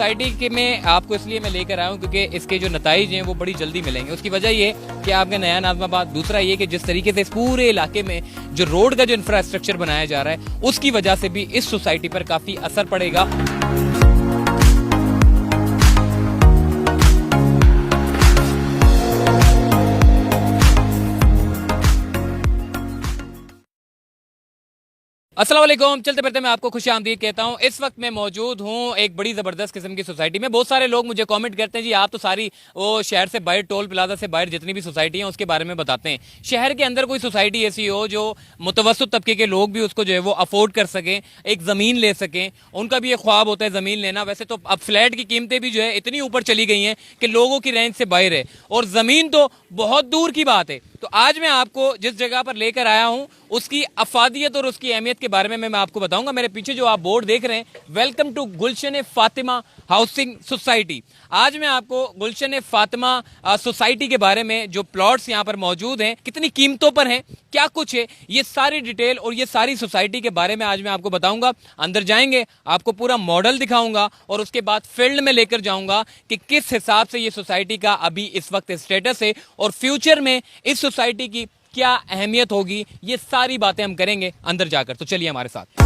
Society के में आपको इसलिए मैं लेकर आया हूँ क्योंकि इसके जो नताइज हैं वो बड़ी जल्दी मिलेंगे। उसकी वजह ये कि आपका नया नाज़िमाबाद, दूसरा ये कि जिस तरीके से इस पूरे इलाके में जो रोड का जो इंफ्रास्ट्रक्चर बनाया जा रहा है उसकी वजह से भी इस सोसाइटी पर काफ़ी असर पड़ेगा। अस्सलाम वालेकुम, चलते फिरते मैं आपको खुश आमदीद कहता हूँ। इस वक्त मैं मौजूद हूँ एक बड़ी ज़बरदस्त किस्म की सोसाइटी में। बहुत सारे लोग मुझे कमेंट करते हैं जी आप तो सारी वो शहर से बाहर, टोल प्लाजा से बाहर जितनी भी सोसाइटी हैं उसके बारे में बताते हैं। शहर के अंदर कोई सोसाइटी ऐसी हो जो मुतवस्सित तबके के लोग भी उसको जो है वो अफोर्ड कर सकें, एक ज़मीन ले सकें। उनका भी एक ख्वाब होता है ज़मीन लेना। वैसे तो अब फ्लैट की कीमतें भी जो है इतनी ऊपर चली गई हैं कि लोगों की रेंज से बाहर है और ज़मीन तो बहुत दूर की बात है। तो आज मैं आपको जिस जगह पर लेकर आया हूँ उसकी अफादियत और उसकी अहमियत के बारे में मैं आपको बताऊंगा। मेरे पीछे जो आप बोर्ड देख रहे हैं, welcome to Gulshan Fatima housing society. आज मैं आपको गुलशन फातिमा सोसाइटी के बारे में जो प्लॉट्स यहाँ पर मौजूद हैं, कितनी कीमतों पर हैं, क्या कुछ है, ये सारी डिटेल और ये सारी सोसाइटी के बारे में आज मैं आपको बताऊंगा। अंदर जाएंगे, आपको पूरा मॉडल दिखाऊंगा और उसके बाद फील्ड में लेकर जाऊंगा कि किस हिसाब से ये सोसाइटी का अभी इस वक्त स्टेटस है और फ्यूचर में इस सोसाइटी की क्या अहमियत होगी। ये सारी बातें हम करेंगे अंदर जाकर। तो चलिए हमारे साथ।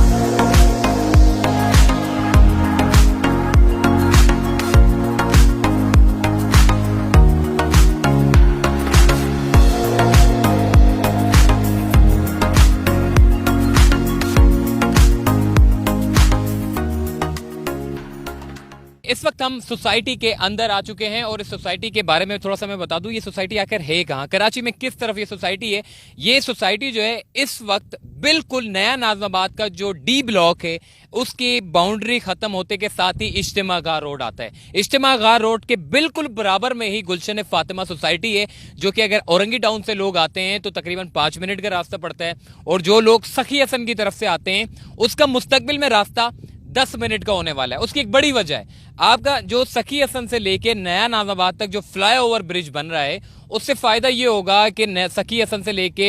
इस वक्त हम सोसाइटी के अंदर आ चुके हैं और इस सोसाइटी के बारे में थोड़ा सा मैं बता दूं, ये सोसाइटी आखिर है कहाँ, कराची में किस तरफ ये सोसाइटी है। ये सोसाइटी जो है इस वक्त बिल्कुल नया नाज़िमाबाद का जो डी ब्लॉक है उसकी बाउंड्री खत्म होते के साथ ही इज्तिमा गाह रोड आता है। इज्तिमा गाह रोड के बिल्कुल बराबर में ही गुलशन फातिमा सोसाइटी है, जो कि अगर औरंगी टाउन से लोग आते हैं तो तकरीबन 5 मिनट का रास्ता पड़ता है और जो लोग सखी हसन की तरफ से आते हैं उसका मुस्तकबिल में रास्ता 10 मिनट का होने वाला है। उसकी एक बड़ी वजह है, आपका जो सखी हसन से लेके नया नाज़िमाबाद तक जो फ्लाईओवर ब्रिज बन रहा है उससे फ़ायदा ये होगा कि सखी हसन से लेके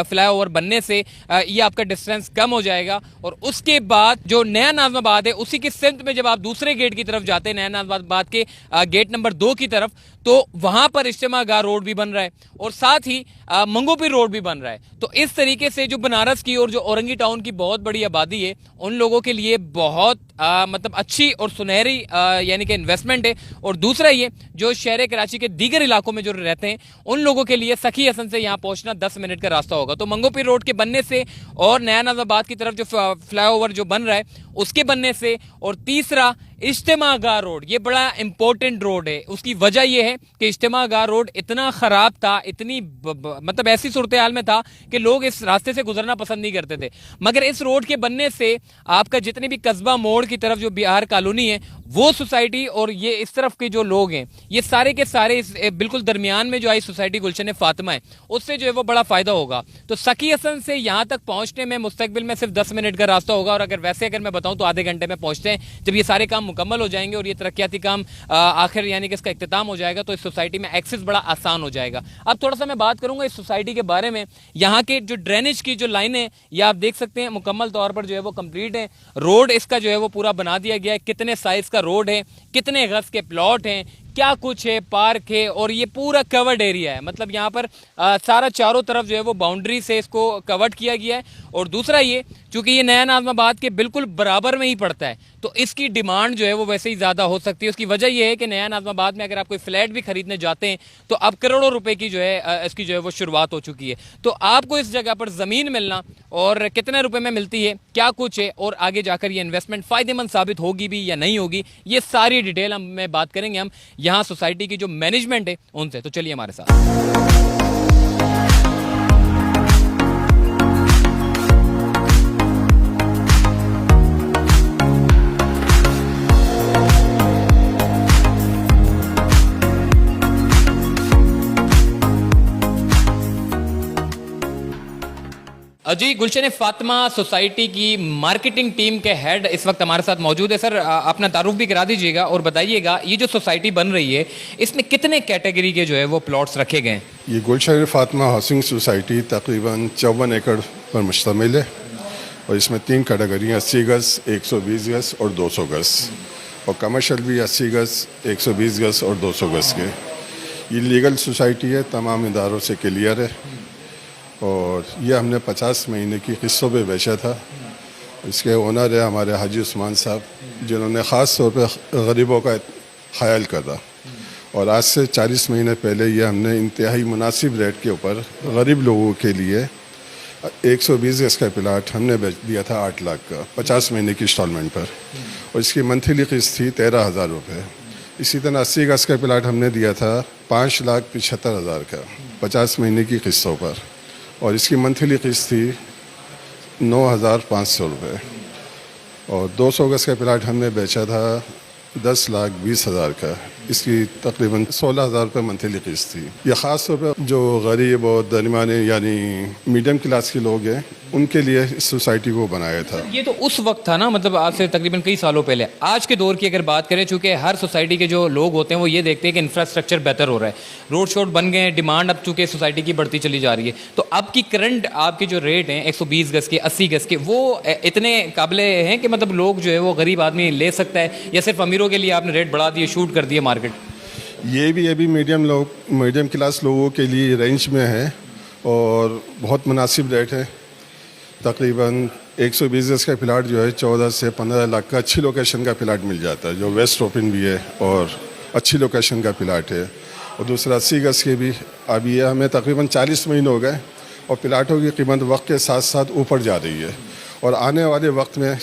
फ्लाईओवर बनने से ये आपका डिस्टेंस कम हो जाएगा और उसके बाद जो नया नाज़िमाबाद है उसी की सिमत में जब आप दूसरे गेट की तरफ जाते हैं, नया नाज़िमाबाद के गेट नंबर 2 की तरफ, तो वहाँ पर इज्तिमा गाह रोड भी बन रहा है और साथ ही मंगोपीर रोड भी बन रहा है। तो इस तरीके से जो बनारस की और जो औरंगी टाउन की बहुत बड़ी आबादी है उन लोगों के लिए बहुत मतलब अच्छी और सुनहरी यानी कि इन्वेस्टमेंट है। और दूसरा ये जो शहर कराची के दीगर इलाकों में जो रहते हैं उन लोगों के लिए सखी हसन से यहाँ पहुँचना 10 मिनट का रास्ता होगा। तो मंगोपीर रोड के बनने से और नया नाज़िमाबाद की तरफ जो फ्लाईओवर जो बन रहा है उसके बनने से, और तीसरा इज्तिमा गाह रोड, ये बड़ा इंपॉर्टेंट रोड है। उसकी वजह यह है कि इज्तिमा गाह रोड इतना ख़राब था, इतनी मतलब ऐसी सूरत हाल में था कि लोग इस रास्ते से गुजरना पसंद नहीं करते थे। मगर इस रोड के बनने से आपका जितने भी कस्बा मोड़ की तरफ जो बिहार कॉलोनी है वो सोसाइटी और ये इस तरफ के जो लोग हैं ये सारे के सारे इस बिल्कुल दरमियान में जो आई सोसाइटी गुलशन फातिमा है उससे जो है वो बड़ा फ़ायदा होगा। तो सखी हसन से यहाँ तक पहुँचने में मुस्तकबिल में सिर्फ 10 मिनट का रास्ता होगा और अगर मैं बताऊँ तो आधे घंटे में पहुँचते हैं। जब ये सारे काम मुकम्मल हो जाएंगे और ये तरक्याती काम आखिर यानी कि इसका इख्तिताम हो जाएगा तो इस सोसाइटी में एक्सेस बड़ा आसान हो जाएगा। अब थोड़ा सा मैं बात करूंगा इस सोसाइटी के बारे में। यहाँ के जो ड्रेनेज की जो लाइनें ये आप देख सकते हैं मुकम्मल तौर पर जो है वो कंप्लीट है। रोड इसका जो है वो पूरा बना दिया गया है। कितने साइज का रोड है, कितने गज के प्लॉट हैं, क्या कुछ है, पार्क है और ये पूरा कवर्ड एरिया है। मतलब यहाँ पर सारा चारों तरफ जो है वो बाउंड्री से इसको कवर्ड किया गया है। और दूसरा ये, चूंकि ये नया नाज़िमाबाद के बिल्कुल बराबर में ही पड़ता है तो इसकी डिमांड जो है वो वैसे ही ज़्यादा हो सकती है। उसकी वजह ये है कि नया नाज़िमाबाद में अगर आप कोई फ्लैट भी खरीदने जाते हैं तो अब करोड़ों रुपए की जो है इसकी जो है वो शुरुआत हो चुकी है। तो आपको इस जगह पर ज़मीन मिलना और कितने रुपए में मिलती है, क्या कुछ है और आगे जाकर ये इन्वेस्टमेंट फ़ायदेमंद साबित होगी भी या नहीं होगी, ये सारी डिटेल में बात करेंगे हम यहाँ सोसाइटी की जो मैनेजमेंट है उनसे। तो चलिए हमारे साथ। जी, गुलशन फातिमा सोसाइटी की मार्केटिंग टीम के हेड इस वक्त हमारे साथ मौजूद है। सर, अपना तारुफ भी करा दीजिएगा और बताइएगा ये जो सोसाइटी बन रही है इसमें कितने कैटेगरी के जो है वो प्लॉट्स रखे गए हैं। ये गुलशन फातिमा हाउसिंग सोसाइटी तकरीबन 54 एकड़ पर मुश्तमिल है और इसमें 3 कैटेगरियाँ 80 गज़, 120 गज़ और 200 गज़। और कमर्शियल भी 80 गज़, 120 गज़ और 200 गज़ के। ये लीगल सोसाइटी है, तमाम इदारों से क्लियर है और ये हमने 50 महीने की किस्तों पे बेचा था। इसके ओनर है हमारे हाजी उस्मान साहब, जिन्होंने ख़ास तौर पे गरीबों का ख्याल करा और आज से 40 महीने पहले ये हमने इंतहाई मुनासिब रेट के ऊपर गरीब लोगों के लिए 120 गज़ का प्लाट हमने बेच दिया था 8 लाख का 50 महीने की इंस्टॉलमेंट पर और इसकी मंथली किस्त थी 13,000 रुपये। इसी तरह 80 गज़ का प्लाट हमने दिया था 5,75,000 का 50 महीने की किस्तों पर और इसकी मंथली किस्त थी 9,500 रुपये और 200 गज़ का प्लाट हमने बेचा था 10,20,000 का। इसकी तकरीबन 16,000 रुपये मंथली किस्त थी। यह ख़ास तौर पर जो गरीब और दरमियाने यानी मीडियम क्लास के लोग हैं उनके लिए इस सोसाइटी को बनाया था। ये तो उस वक्त था ना, मतलब आज से तकरीबन कई सालों पहले। आज के दौर की अगर बात करें, चूंकि हर सोसाइटी के जो लोग होते हैं वो ये देखते हैं कि इंफ्रास्ट्रक्चर बेहतर हो रहा है, रोड शोड बन गए हैं, डिमांड अब चूंकि सोसाइटी की बढ़ती चली जा रही है, तो अब की करंट आपके जो रेट हैं 120 गज़ के, 80 गज़ के, वो इतने काबिले हैं कि मतलब लोग जो है वो गरीब आदमी ले सकता है, या सिर्फ अमीरों के लिए आपने रेट बढ़ा दिए, शूट कर दिए मार्केट? ये भी अभी मीडियम क्लास लोगों के लिए रेंज में है और बहुत मुनासिब रेट है। तकरीबन 120 गज़ का प्लाट जो है 14 से 15 लाख का अच्छी लोकेशन का प्लाट मिल जाता है, जो वेस्ट ओपन भी है और अच्छी लोकेशन का प्लाट है। और दूसरा 80 गज़ के भी अभी ये हमें तकरीबन 40 महीने हो गए और प्लाटों की कीमत वक्त के साथ साथ ऊपर जा रही है और आने वाले वक्त में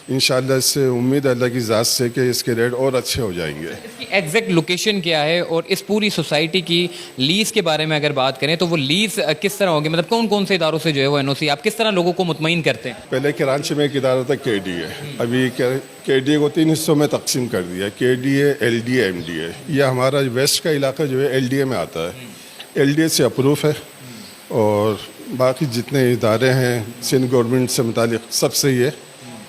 इंशाअल्लाह इससे उम्मीद है अल्लाह की ज़ात से कि इसके रेट और अच्छे हो जाएंगे। इसकी एग्जैक्ट लोकेशन क्या है और इस पूरी सोसाइटी की लीज़ के बारे में अगर बात करें तो वो लीज़ किस तरह होगी, मतलब कौन कौन से इदारों से जो है वो एनओसी, आप किस तरह लोगों को मुतमईन करते हैं? पहले कराची में एक इदारा था KDA, अभी KDA को 3 हिस्सों में तकसीम कर दिया, KDA, LDA, MDA। ये हमारा वेस्ट का इलाका जो है LDA में आता है, LDA से अप्रूव है और बाकी जितने इदारे हैं सिंध गवर्नमेंट से मुतालिक सबसे ये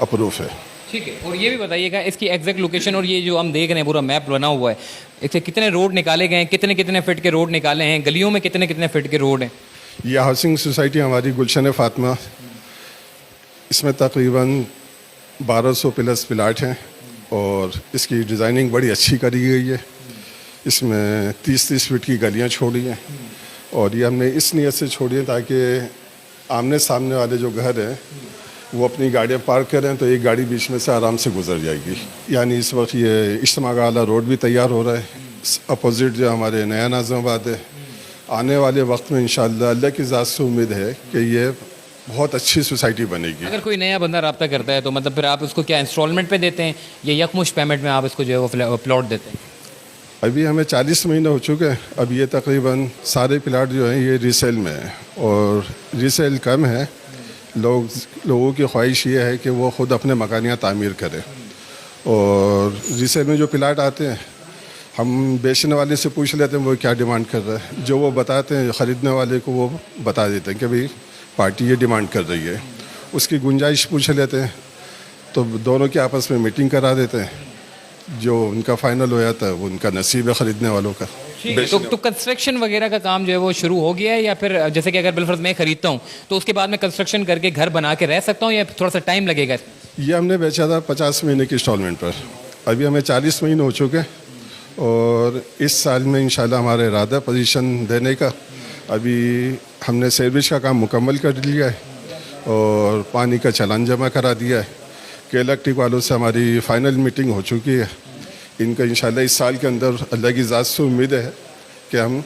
अप्रूव है। ठीक है, और ये भी बताइएगा इसकी एग्जैक्ट लोकेशन, और ये जो हम देख रहे हैं पूरा मैप बना हुआ है, इससे कितने रोड निकाले गए हैं, कितने कितने फिट के रोड निकाले हैं, गलियों में कितने कितने फिट के रोड हैं? यह हाउसिंग सोसाइटी हमारी गुलशन फातिमा, इसमें तकरीबन 1200 प्लस प्लाट हैं और इसकी डिज़ाइनिंग बड़ी अच्छी करी गई है। इसमें 30-30 फीट की गलियाँ छोड़ी हैं और ये हमने इस नीयत से छोड़ी है ताकि आमने सामने वाले जो घर हैं वो अपनी गाड़ियाँ पार्क करें तो एक गाड़ी बीच में से आराम से गुजर जाएगी। यानी इस वक्त ये इज्तिमा वाला रोड भी तैयार हो रहा है, अपोजिट जो हमारे नया नाज़िमाबाद है। आने वाले वक्त में इंशाअल्लाह अल्लाह की ज़ात से उम्मीद है कि ये बहुत अच्छी सोसाइटी बनेगी। अगर कोई नया बंदा रब्ता करता है तो मतलब फिर आप उसको क्या इंस्टॉलमेंट पे देते हैं या यकमुश्त पेमेंट में आप इसको जो है वो प्लॉट देते हैं? अभी हमें 40 महीने हो चुके हैं, अब ये तकरीबन सारे प्लाट जो हैं ये रीसेल में है और रीसेल कम है। लोगों की ख्वाहिश ये है कि वो ख़ुद अपने मकानियाँ तामीर करें और रीसेल में जो प्लाट आते हैं हम बेचने वाले से पूछ लेते हैं वो क्या डिमांड कर रहा है, जो वो बताते हैं ख़रीदने वाले को वो बता देते हैं कि भाई पार्टी ये डिमांड कर रही है, उसकी गुंजाइश पूछ लेते हैं तो दोनों की आपस में मीटिंग करा देते हैं, जो उनका फ़ाइनल हो जाता है वो उनका नसीब है ख़रीदने वालों का। तो कंस्ट्रक्शन वगैरह का काम जो है वो शुरू हो गया है या फिर जैसे कि अगर बिलफर्ज मैं ख़रीदता हूँ तो उसके बाद मैं कंस्ट्रक्शन करके घर बना के रह सकता हूँ या थोड़ा सा टाइम लगेगा? ये हमने बेचा था 50 महीने की इंस्टॉलमेंट पर, अभी हमें 40 महीने हो चुके हैं और इस साल में इंशाल्लाह हमारा इरादा पोजीशन देने का। अभी हमने सेवरेज का काम मुकम्मल कर लिया है और पानी का चालान जमा करा दिया है। के इलेक्ट्रिक वालों से हमारी फ़ाइनल मीटिंग हो चुकी है। इनका इंशाल्लाह इस साल के अंदर अल्लाह की ज़ात से उम्मीद है कि हम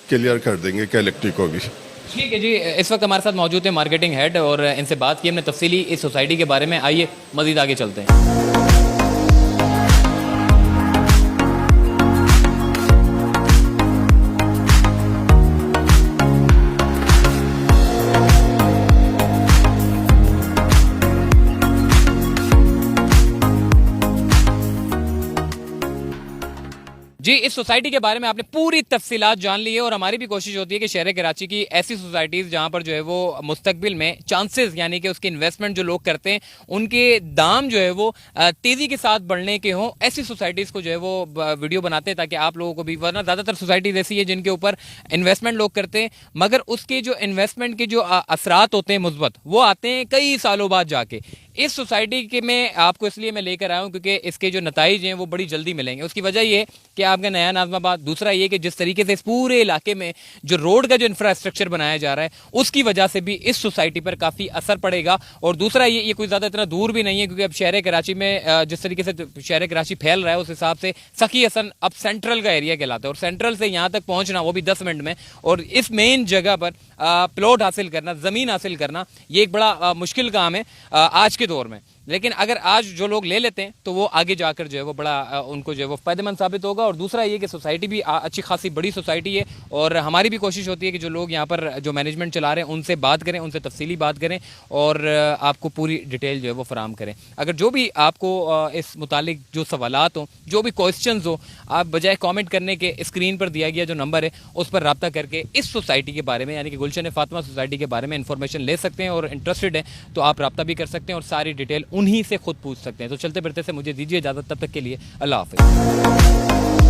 क्लियर कर देंगे के इलेक्ट्रिक को भी। ठीक है जी, इस वक्त हमारे साथ मौजूद है मार्केटिंग हेड और इनसे बात की हमने तफसीली इस सोसाइटी के बारे में। आइए मज़ीद आगे चलते हैं। जी, इस सोसाइटी के बारे में आपने पूरी तफसीलात जान ली है और हमारी भी कोशिश होती है कि शहर कराची की ऐसी सोसाइटीज़ जहां पर जो है वो मुस्तकबिल में चांसेस यानी कि उसके इन्वेस्टमेंट जो लोग करते हैं उनके दाम जो है वो तेज़ी के साथ बढ़ने के हों, ऐसी सोसाइटीज़ को जो है वो वीडियो बनाते हैं ताकि आप लोगों को भी, वरना ज़्यादातर सोसाइटीज़ ऐसी है जिनके ऊपर इन्वेस्टमेंट लोग करते हैं मगर उसके जो इन्वेस्टमेंट के जो असरात होते हैं मुस्बत, वो आते हैं कई सालों बाद जाके। इस सोसाइटी के में आपको इसलिए मैं लेकर आया हूँ क्योंकि इसके जो नताइज हैं वो बड़ी जल्दी मिलेंगे। उसकी वजह ये कि आपका नया नाज़माबाद, दूसरा ये कि जिस तरीके से इस पूरे इलाके में जो रोड का जो इंफ्रास्ट्रक्चर बनाया जा रहा है उसकी वजह से भी इस सोसाइटी पर काफ़ी असर पड़ेगा। और दूसरा ये कोई ज़्यादा इतना दूर भी नहीं है क्योंकि अब शहर कराची में जिस तरीके से शहर कराची फैल रहा है उस हिसाब से सखी हसन अब सेंट्रल का एरिया कहलाता है और सेंट्रल से यहाँ तक पहुँचना वो भी 10 मिनट में, और इस मेन जगह पर प्लॉट हासिल करना, ज़मीन हासिल करना, ये एक बड़ा मुश्किल काम है आज के दौर में। लेकिन अगर आज जो लोग ले लेते हैं तो वो आगे जाकर जो है वो बड़ा उनको जो है वो फ़ायदेमंद साबित होगा। और दूसरा ये कि सोसाइटी भी अच्छी खासी बड़ी सोसाइटी है और हमारी भी कोशिश होती है कि जो लोग यहाँ पर जो मैनेजमेंट चला रहे हैं उनसे बात करें, उनसे तफसीली बात करें और आपको पूरी डिटेल जो है वो फराम करें। अगर जो भी आपको इस मुतालिक जो सवालात हों, जो भी क्वेश्चंस हो, आप बजाय कमेंट करने के स्क्रीन पर दिया गया जो नंबर है उस पर रब्ता करके इस सोसाइटी के बारे में यानी कि गुलशन फातिमा सोसाइटी के बारे में इंफॉर्मेशन ले सकते हैं और इंटरेस्टेड हैं तो आप रब्ता भी कर सकते हैं और सारी डिटेल उन्हीं से खुद पूछ सकते हैं। तो चलते फिरते से मुझे दीजिए इजाज़त, तब तक के लिए अल्लाह हाफ़िज़।